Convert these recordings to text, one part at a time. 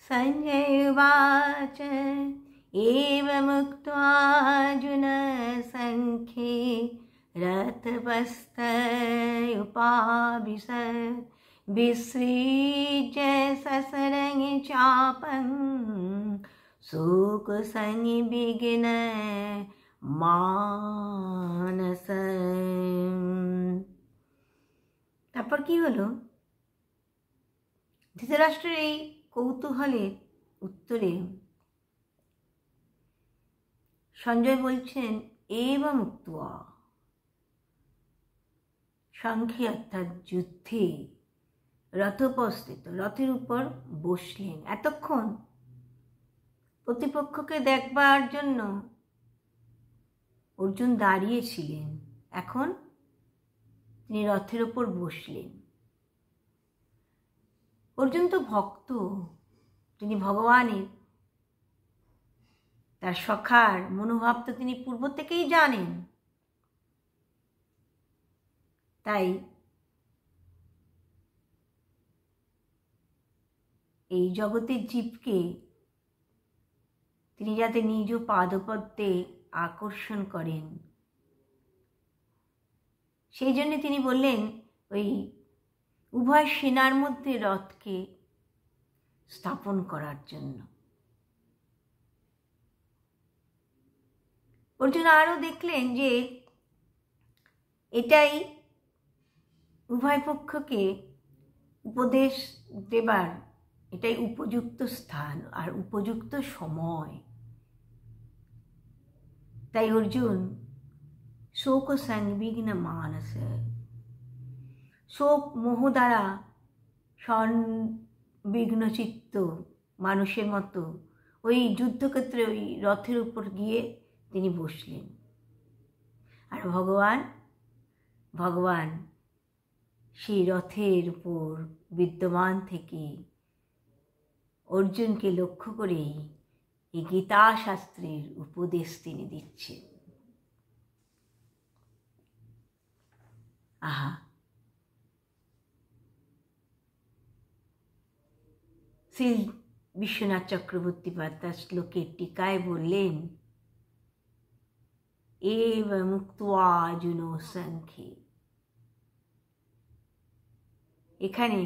संजय उवाच एवमुक्त्वार्जुनः संख्ये रथपस्थयुपाविशत् विसृज्य ससरं चापं শোকসংবিঘ্নমানস। তারপর কি হলো? ধৃতরাষ্ট্রের এই কৌতূহলের উত্তরে সঞ্জয় বলছেন এবং উক্ত্বা, সংখ্যে অর্থাৎ যুদ্ধে, রথোপস্থিত রথের উপর বসলেন। এতক্ষণ প্রতিপক্ষকে দেখবার জন্য অর্জুন দাঁড়িয়েছিলেন, এখন তিনি রথের উপর বসলেন। অর্জুন তো ভক্ত, তিনি ভগবানের, তার সখার মনোভাব তো তিনি পূর্ব থেকেই জানেন। তাই এই জগতের জীবকে তিনি যাতে নিজ পাদপদ্মে আকর্ষণ করেন, সেই জন্য তিনি বললেন ওই উভয় সেনার মধ্যে রথকে স্থাপন করার জন্য। অর্জুন আরও দেখলেন যে এটাই উভয় পক্ষকে উপদেশ দেবার এটাই উপযুক্ত স্থান আর উপযুক্ত সময়। তাই অর্জুন শোক সংবিঘ্ন মানস, শোক মোহ দ্বারা সংবিঘ্ন চিত্ত মানুষের মতো ওই যুদ্ধক্ষেত্রে ওই রথের উপর গিয়ে তিনি বসলেন। আর ভগবান সেই রথের উপর বিদ্যমান থেকে অর্জুনকে লক্ষ্য করেই এই গীতা শাস্ত্রের উপদেশ তিনি দিচ্ছেন। আহা, শ্রী বিশ্বনাথ চক্রবর্তী পাদ শ্লোকের টিকায় বললেন এবমুক্ত্বা অর্জুনো সংখ্যে। এখানে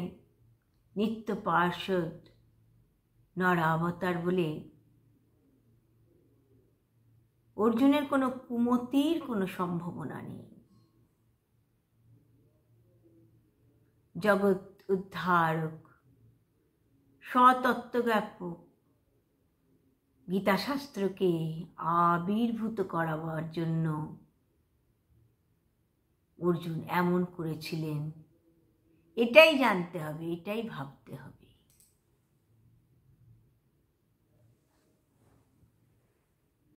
নিত্য পার্ষদ নরাবতার বলে অর্জুনের কোনো কুমতির কোনো সম্ভাবনা নেই। জগৎ উদ্ধারক, স্বতত্ত্বজ্ঞাপক গীতাশাস্ত্রকে আবির্ভূত করাবার জন্য অর্জুন এমন করেছিলেন, এটাই জানতে হবে, এটাই ভাবতে হবে।